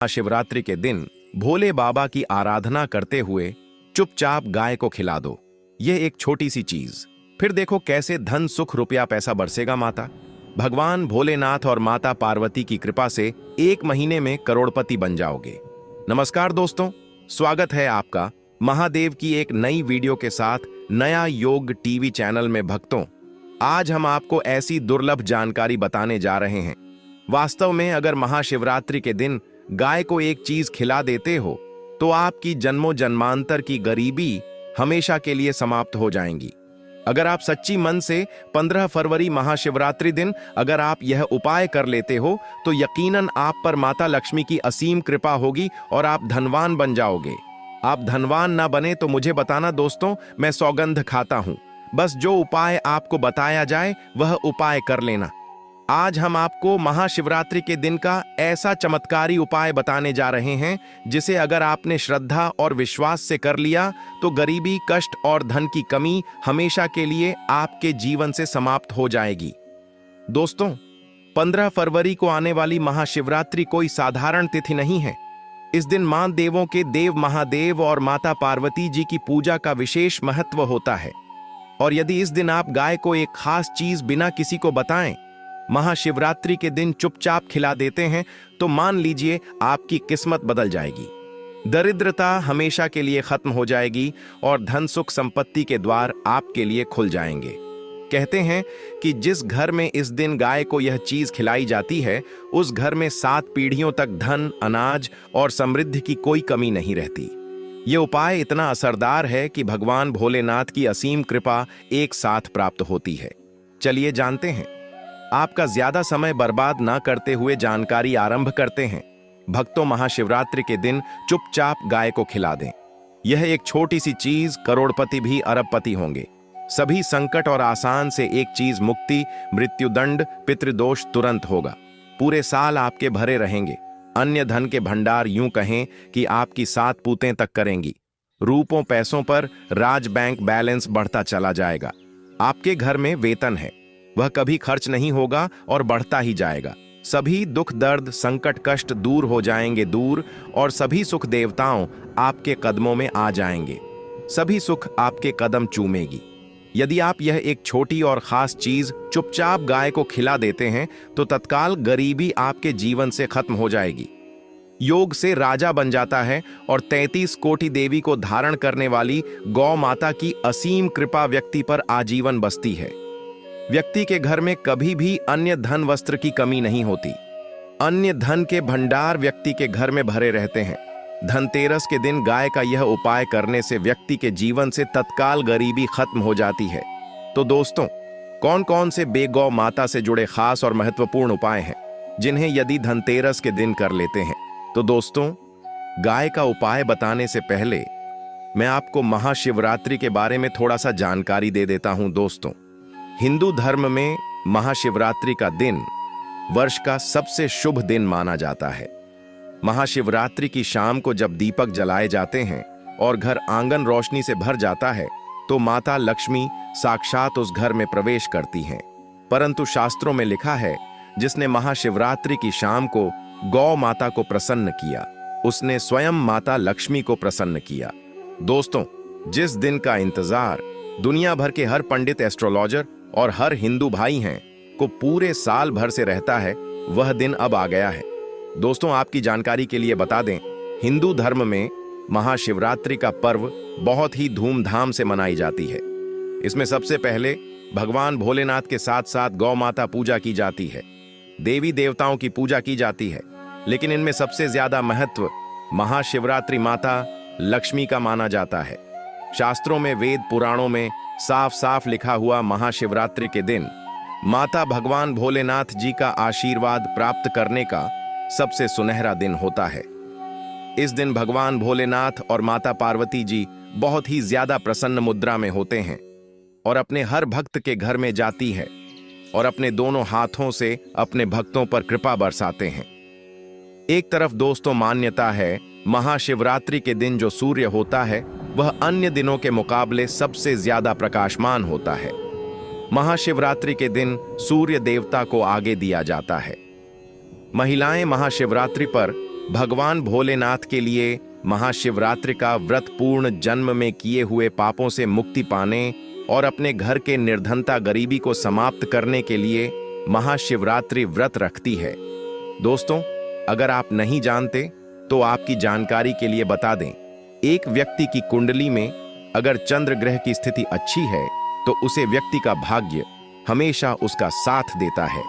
शिवरात्रि के दिन भोले बाबा की आराधना करते हुए चुपचाप गाय को खिला दो। यह एक छोटी सी चीज, फिर देखो कैसे धन सुख रुपया पैसा बरसेगा। माता भगवान भोलेनाथ और माता पार्वती की कृपा से 1 महीने में करोड़पति बन जाओगे। नमस्कार दोस्तों, स्वागत है आपका महादेव की एक नई वीडियो के साथ नया योग टीवी चैनल में। भक्तों, आज हम आपको ऐसी दुर्लभ जानकारी बताने जा रहे हैं। वास्तव में अगर महाशिवरात्रि के दिन गाय को एक चीज खिला देते हो तो आपकी जन्मों जन्मांतर की गरीबी हमेशा के लिए समाप्त हो जाएंगी। अगर आप सच्ची मन से 15 फरवरी महाशिवरात्रि दिन अगर आप यह उपाय कर लेते हो तो यकीनन आप पर माता लक्ष्मी की असीम कृपा होगी और आप धनवान बन जाओगे। आप धनवान ना बने तो मुझे बताना दोस्तों, मैं सौगंध खाता हूं। बस जो उपाय आपको बताया जाए वह उपाय कर लेना। आज हम आपको महाशिवरात्रि के दिन का ऐसा चमत्कारी उपाय बताने जा रहे हैं जिसे अगर आपने श्रद्धा और विश्वास से कर लिया तो गरीबी, कष्ट और धन की कमी हमेशा के लिए आपके जीवन से समाप्त हो जाएगी। दोस्तों, 15 फरवरी को आने वाली महाशिवरात्रि कोई साधारण तिथि नहीं है। इस दिन मां देवों के देव महादेव और माता पार्वती जी की पूजा का विशेष महत्व होता है। और यदि इस दिन आप गाय को एक खास चीज बिना किसी को बताएं महाशिवरात्रि के दिन चुपचाप खिला देते हैं तो मान लीजिए आपकी किस्मत बदल जाएगी। दरिद्रता हमेशा के लिए खत्म हो जाएगी और धन सुख संपत्ति के द्वार आपके लिए खुल जाएंगे। कहते हैं कि जिस घर में इस दिन गाय को यह चीज खिलाई जाती है उस घर में 7 पीढ़ियों तक धन, अनाज और समृद्धि की कोई कमी नहीं रहती। ये उपाय इतना असरदार है कि भगवान भोलेनाथ की असीम कृपा एक साथ प्राप्त होती है। चलिए जानते हैं। आपका ज्यादा समय बर्बाद ना करते हुए जानकारी आरंभ करते हैं। भक्तों, महाशिवरात्रि के दिन चुपचाप गाय को खिला दें। यह एक छोटी सी चीज करोड़पति भी अरबपति होंगे। सभी संकट और आसान से एक चीज मुक्ति, मृत्युदंड, पितृदोष तुरंत होगा। पूरे साल आपके भरे रहेंगे। अन्य धन के भंडार यूं कहें कि आपकी 7 पूतें तक करेंगी। रूपों पैसों पर राज बैंक बैलेंस बढ़ता चला जाएगा। आपके घर में वेतन है, वह कभी खर्च नहीं होगा और बढ़ता ही जाएगा। सभी दुख दर्द संकट कष्ट दूर हो जाएंगे दूर, और सभी सुख देवताओं आपके कदमों में आ जाएंगे। सभी सुख आपके कदम चूमेगी। यदि आप यह एक छोटी और खास चीज चुपचाप गाय को खिला देते हैं तो तत्काल गरीबी आपके जीवन से खत्म हो जाएगी। योग से राजा बन जाता है और 33 कोटि देवी को धारण करने वाली गौ माता की असीम कृपा व्यक्ति पर आजीवन बसती है। व्यक्ति के घर में कभी भी अन्य धन वस्त्र की कमी नहीं होती। अन्य धन के भंडार व्यक्ति के घर में भरे रहते हैं। धनतेरस के दिन गाय का यह उपाय करने से व्यक्ति के जीवन से तत्काल गरीबी खत्म हो जाती है। तो दोस्तों, कौन कौन से बेगौ माता से जुड़े खास और महत्वपूर्ण उपाय हैं जिन्हें यदि धनतेरस के दिन कर लेते हैं? तो दोस्तों, गाय का उपाय बताने से पहले मैं आपको महाशिवरात्रि के बारे में थोड़ा सा जानकारी दे देता हूं। दोस्तों, हिंदू धर्म में महाशिवरात्रि का दिन वर्ष का सबसे शुभ दिन माना जाता है। महाशिवरात्रि की शाम को जब दीपक जलाए जाते हैं और घर आंगन रोशनी से भर जाता है तो माता लक्ष्मी साक्षात उस घर में प्रवेश करती हैं। परंतु शास्त्रों में लिखा है, जिसने महाशिवरात्रि की शाम को गौ माता को प्रसन्न किया उसने स्वयं माता लक्ष्मी को प्रसन्न किया। दोस्तों, जिस दिन का इंतजार दुनिया भर के हर पंडित, एस्ट्रोलॉजर और हर हिंदू भाई हैं को पूरे साल भर से रहता है, वह दिन अब आ गया है। दोस्तों, आपकी जानकारी के लिए बता दें, हिंदू धर्म में महाशिवरात्रि का पर्व बहुत ही धूमधाम से मनाई जाती है। इसमें सबसे पहले भगवान भोलेनाथ के साथ साथ गौ माता पूजा की जाती है। देवी देवताओं की पूजा की जाती है, लेकिन इनमें सबसे ज्यादा महत्व महाशिवरात्रि माता लक्ष्मी का माना जाता है। शास्त्रों में, वेद पुराणों में साफ साफ लिखा हुआ महाशिवरात्रि के दिन माता भगवान भोलेनाथ जी का आशीर्वाद प्राप्त करने का सबसे सुनहरा दिन होता है। इस दिन भगवान भोलेनाथ और माता पार्वती जी बहुत ही ज्यादा प्रसन्न मुद्रा में होते हैं और अपने हर भक्त के घर में जाती है और अपने दोनों हाथों से अपने भक्तों पर कृपा बरसाते हैं। एक तरफ दोस्तों मान्यता है, महाशिवरात्रि के दिन जो सूर्य होता है वह अन्य दिनों के मुकाबले सबसे ज्यादा प्रकाशमान होता है। महाशिवरात्रि के दिन सूर्य देवता को आगे दिया जाता है। महिलाएं महाशिवरात्रि पर भगवान भोलेनाथ के लिए महाशिवरात्रि का व्रत पूर्ण जन्म में किए हुए पापों से मुक्ति पाने और अपने घर के निर्धनता गरीबी को समाप्त करने के लिए महाशिवरात्रि व्रत रखती है। दोस्तों, अगर आप नहीं जानते तो आपकी जानकारी के लिए बता दें, एक व्यक्ति की कुंडली में अगर चंद्र ग्रह की स्थिति अच्छी है तो उसे व्यक्ति का भाग्य हमेशा उसका साथ देता है।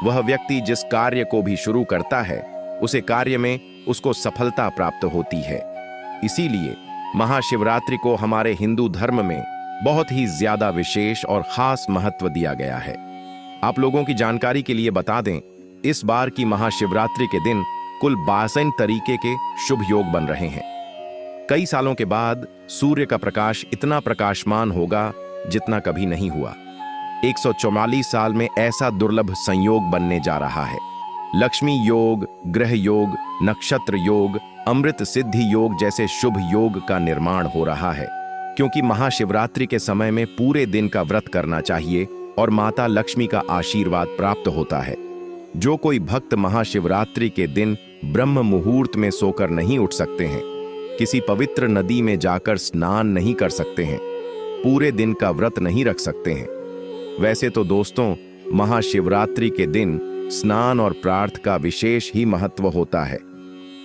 वह व्यक्ति जिस कार्य को भी शुरू करता है उसे कार्य में उसको सफलता प्राप्त होती है। इसीलिए महाशिवरात्रि को हमारे हिंदू धर्म में बहुत ही ज्यादा विशेष और खास महत्व दिया गया है। आप लोगों की जानकारी के लिए बता दें, इस बार की महाशिवरात्रि के दिन कुल 62 तरीके के शुभ योग बन रहे हैं। कई सालों के बाद सूर्य का प्रकाश इतना प्रकाशमान होगा जितना कभी नहीं हुआ। 144 साल में ऐसा दुर्लभ संयोग बनने जा रहा है। लक्ष्मी योग, ग्रह योग, नक्षत्र योग, अमृत सिद्धि योग जैसे शुभ योग का निर्माण हो रहा है, क्योंकि महाशिवरात्रि के समय में पूरे दिन का व्रत करना चाहिए और माता लक्ष्मी का आशीर्वाद प्राप्त होता है। जो कोई भक्त महाशिवरात्रि के दिन ब्रह्म मुहूर्त में सोकर नहीं उठ सकते हैं, किसी पवित्र नदी में जाकर स्नान नहीं कर सकते हैं, पूरे दिन का व्रत नहीं रख सकते हैं। वैसे तो दोस्तों, महाशिवरात्रि के दिन स्नान और प्रार्थ का विशेष ही महत्व होता है,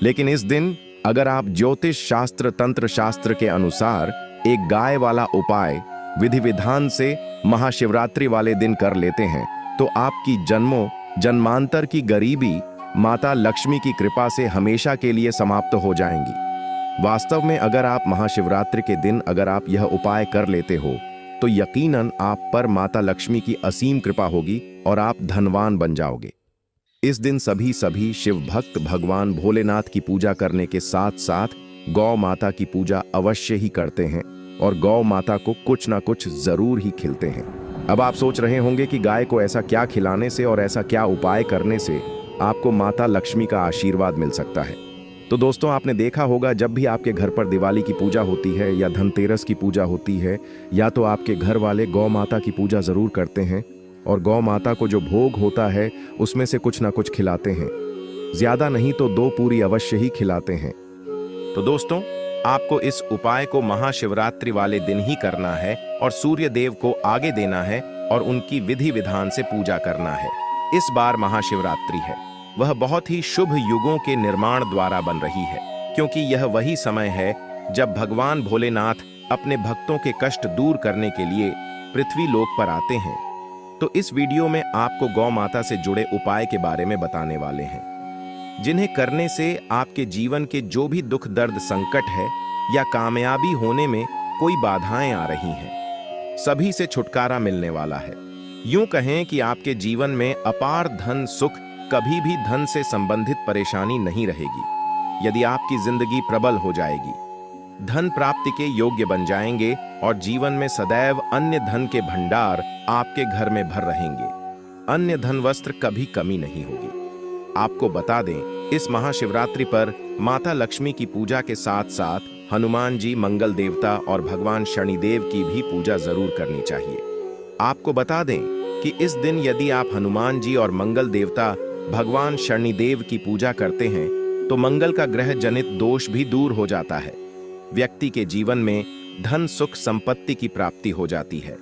लेकिन इस दिन अगर आप ज्योतिष शास्त्र, तंत्र शास्त्र के अनुसार एक गाय वाला उपाय विधि विधान से महाशिवरात्रि वाले दिन कर लेते हैं तो आपकी जन्मों जन्मांतर की गरीबी माता लक्ष्मी की कृपा से हमेशा के लिए समाप्त हो जाएंगी। वास्तव में अगर आप महाशिवरात्रि के दिन अगर आप यह उपाय कर लेते हो तो यकीनन आप पर माता लक्ष्मी की असीम कृपा होगी और आप धनवान बन जाओगे। इस दिन सभी शिव भक्त भगवान भोलेनाथ की पूजा करने के साथ साथ गौ माता की पूजा अवश्य ही करते हैं और गौ माता को कुछ ना कुछ जरूर ही खिलाते हैं। अब आप सोच रहे होंगे कि गाय को ऐसा क्या खिलाने से और ऐसा क्या उपाय करने से आपको माता लक्ष्मी का आशीर्वाद मिल सकता है। तो दोस्तों, आपने देखा होगा जब भी आपके घर पर दिवाली की पूजा होती है या धनतेरस की पूजा होती है, या तो आपके घर वाले गौ माता की पूजा जरूर करते हैं और गौ माता को जो भोग होता है उसमें से कुछ ना कुछ खिलाते हैं। ज्यादा नहीं तो 2 पूरी अवश्य ही खिलाते हैं। तो दोस्तों, आपको इस उपाय को महाशिवरात्रि वाले दिन ही करना है और सूर्य देव को आगे देना है और उनकी विधि विधान से पूजा करना है। इस बार महाशिवरात्रि है, वह बहुत ही शुभ युगों के निर्माण द्वारा बन रही है, क्योंकि यह वही समय है जब भगवान भोलेनाथ अपने भक्तों के कष्ट दूर करने के लिए पृथ्वी लोक पर आते हैं। तो इस वीडियो में आपको गौ माता से जुड़े उपाय के बारे में बताने वाले हैं, जिन्हें करने से आपके जीवन के जो भी दुख दर्द संकट है या कामयाबी होने में कोई बाधाएं आ रही हैं, सभी से छुटकारा मिलने वाला है। यूं कहें कि आपके जीवन में अपार धन सुख, कभी भी धन से संबंधित परेशानी नहीं रहेगी। यदि आपकी जिंदगी प्रबल हो जाएगी, धन प्राप्ति के योग्य बन जाएंगे और जीवन में सदैव अन्य धन के भंडार आपके घर में भर रहेंगे। अन्य धन वस्त्र कभी कमी नहीं होगी। आपको बता दें, इस महाशिवरात्रि पर माता लक्ष्मी की पूजा के साथ साथ हनुमान जी, मंगल देवता और भगवान शनिदेव की भी पूजा जरूर करनी चाहिए। आपको बता दें कि इस दिन यदि आप हनुमान जी और मंगल देवता भगवान शनिदेव की पूजा करते हैं तो मंगल का ग्रह जनित दोष भी दूर हो जाता है। व्यक्ति के जीवन में धन सुख संपत्ति की प्राप्ति हो जाती है।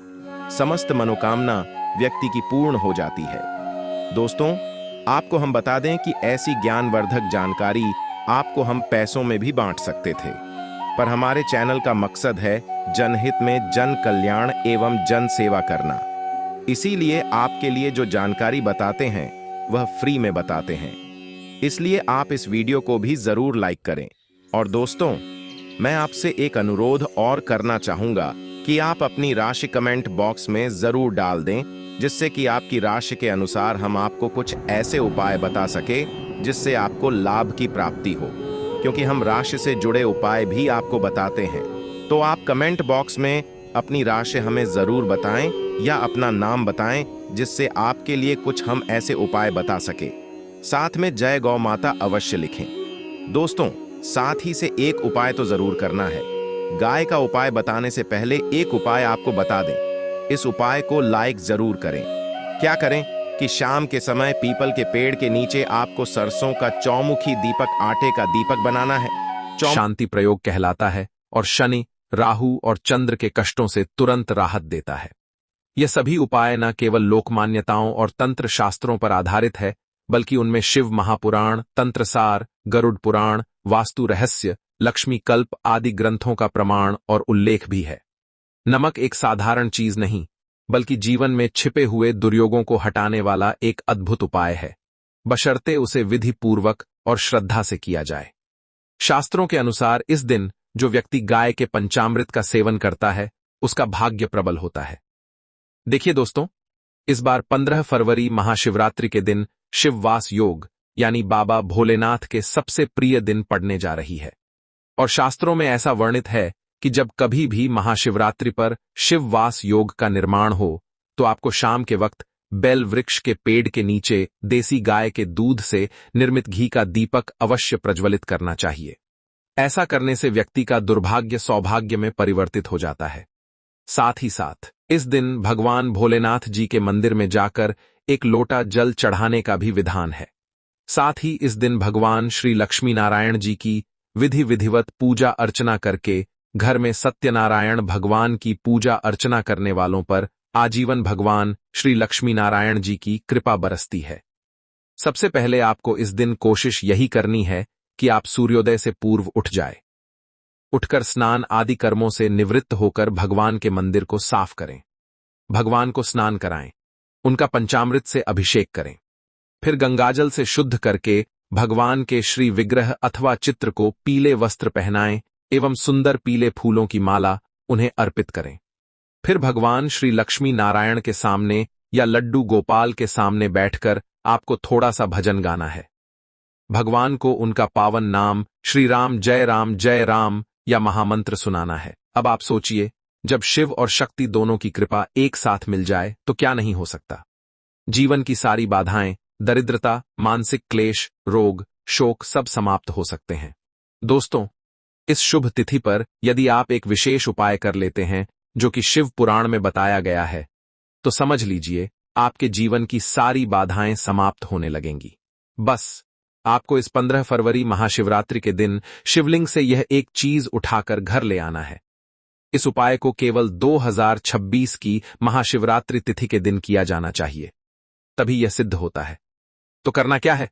समस्त मनोकामना व्यक्ति की पूर्ण हो जाती है। दोस्तों, आपको हम बता दें कि ऐसी ज्ञानवर्धक जानकारी आपको हम पैसों में भी बांट सकते थे, पर हमारे चैनल का मकसद है जनहित में जन कल्याण एवं जन सेवा करना। इसीलिए आपके लिए जो जानकारी बताते हैं वह फ्री में बताते हैं। इसलिए आप इस वीडियो को भी जरूर लाइक करें। और दोस्तों, मैं आपसे एक अनुरोध और करना चाहूंगा कि आप अपनी राशि कमेंट बॉक्स में जरूर डाल दें, जिससे कि आपकी राशि के अनुसार हम आपको कुछ ऐसे उपाय बता सके जिससे आपको लाभ की प्राप्ति हो, क्योंकि हम राशि से जुड़े उपाय भी आपको बताते हैं। तो आप कमेंट बॉक्स में अपनी राशि हमें जरूर बताएं या अपना नाम बताएं, जिससे आपके लिए कुछ हम ऐसे उपाय बता सके। साथ में जय गौ माता अवश्य लिखें। दोस्तों, साथ ही से एक उपाय तो जरूर करना है। गाय का उपाय बताने से पहले एक उपाय आपको बता दें। इस उपाय को लाइक जरूर करें। क्या करें? कि शाम के समय पीपल के पेड़ के नीचे आपको सरसों का चौमुखी दीपक, आटे का दीपक बनाना है। शांति प्रयोग कहलाता है और शनि, राहु और चंद्र के कष्टों से तुरंत राहत देता है। ये सभी उपाय न केवल लोकमान्यताओं और तंत्र शास्त्रों पर आधारित है, बल्कि उनमें शिव महापुराण, तंत्रसार, गरुड़ पुराण, वास्तु रहस्य, लक्ष्मी कल्प आदि ग्रंथों का प्रमाण और उल्लेख भी है। नमक एक साधारण चीज नहीं, बल्कि जीवन में छिपे हुए दुर्योगों को हटाने वाला एक अद्भुत उपाय है, बशर्ते उसे विधि पूर्वक और श्रद्धा से किया जाए। शास्त्रों के अनुसार इस दिन जो व्यक्ति गाय के पंचामृत का सेवन करता है, उसका भाग्य प्रबल होता है। देखिए दोस्तों, इस बार 15 फरवरी महाशिवरात्रि के दिन शिववास योग यानी बाबा भोलेनाथ के सबसे प्रिय दिन पड़ने जा रही है। और शास्त्रों में ऐसा वर्णित है कि जब कभी भी महाशिवरात्रि पर शिववास योग का निर्माण हो, तो आपको शाम के वक्त बेल वृक्ष के पेड़ के नीचे देसी गाय के दूध से निर्मित घी का दीपक अवश्य प्रज्वलित करना चाहिए। ऐसा करने से व्यक्ति का दुर्भाग्य सौभाग्य में परिवर्तित हो जाता है। साथ ही साथ इस दिन भगवान भोलेनाथ जी के मंदिर में जाकर एक लोटा जल चढ़ाने का भी विधान है। साथ ही इस दिन भगवान श्री लक्ष्मी नारायण जी की विधिवत पूजा अर्चना करके घर में सत्यनारायण भगवान की पूजा अर्चना करने वालों पर आजीवन भगवान श्री लक्ष्मी नारायण जी की कृपा बरसती है। सबसे पहले आपको इस दिन कोशिश यही करनी है कि आप सूर्योदय से पूर्व उठ जाए। उठकर स्नान आदि कर्मों से निवृत्त होकर भगवान के मंदिर को साफ करें, भगवान को स्नान कराएं, उनका पंचामृत से अभिषेक करें, फिर गंगाजल से शुद्ध करके भगवान के श्री विग्रह अथवा चित्र को पीले वस्त्र पहनाएं एवं सुंदर पीले फूलों की माला उन्हें अर्पित करें। फिर भगवान श्री लक्ष्मी नारायण के सामने या लड्डू गोपाल के सामने बैठकर आपको थोड़ा सा भजन गाना है। भगवान को उनका पावन नाम श्री राम जय राम या महामंत्र सुनाना है। अब आप सोचिए, जब शिव और शक्ति दोनों की कृपा एक साथ मिल जाए तो क्या नहीं हो सकता। जीवन की सारी बाधाएं, दरिद्रता, मानसिक क्लेश, रोग, शोक सब समाप्त हो सकते हैं। दोस्तों, इस शुभ तिथि पर यदि आप एक विशेष उपाय कर लेते हैं जो कि शिव पुराण में बताया गया है, तो समझ लीजिए आपके जीवन की सारी बाधाएं समाप्त होने लगेंगी। बस आपको इस 15 फरवरी महाशिवरात्रि के दिन शिवलिंग से यह एक चीज उठाकर घर ले आना है। इस उपाय को केवल 2026 की महाशिवरात्रि तिथि के दिन किया जाना चाहिए, तभी यह सिद्ध होता है। तो करना क्या है,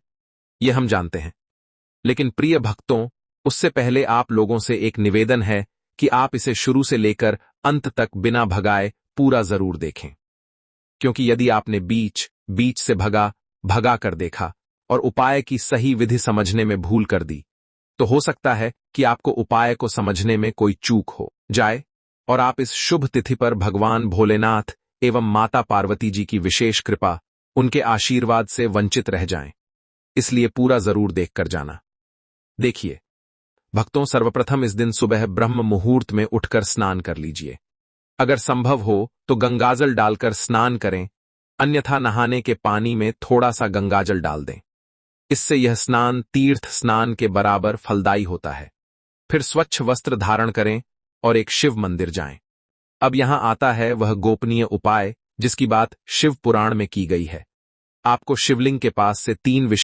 यह हम जानते हैं, लेकिन प्रिय भक्तों, उससे पहले आप लोगों से एक निवेदन है कि आप इसे शुरू से लेकर अंत तक बिना भगाए पूरा जरूर देखें, क्योंकि यदि आपने बीच से भगा कर देखा और उपाय की सही विधि समझने में भूल कर दी, तो हो सकता है कि आपको उपाय को समझने में कोई चूक हो जाए और आप इस शुभ तिथि पर भगवान भोलेनाथ एवं माता पार्वती जी की विशेष कृपा, उनके आशीर्वाद से वंचित रह जाएं। इसलिए पूरा जरूर देखकर जाना। देखिए भक्तों, सर्वप्रथम इस दिन सुबह ब्रह्म मुहूर्त में उठकर स्नान कर लीजिए। अगर संभव हो तो गंगाजल डालकर स्नान करें, अन्यथा नहाने के पानी में थोड़ा सा गंगाजल डाल दें। इससे यह स्नान तीर्थ स्नान के बराबर फलदायी होता है। फिर स्वच्छ वस्त्र धारण करें और एक शिव मंदिर जाएं। अब यहां आता है वह गोपनीय उपाय जिसकी बात शिव पुराण में की गई है। आपको शिवलिंग के पास से 3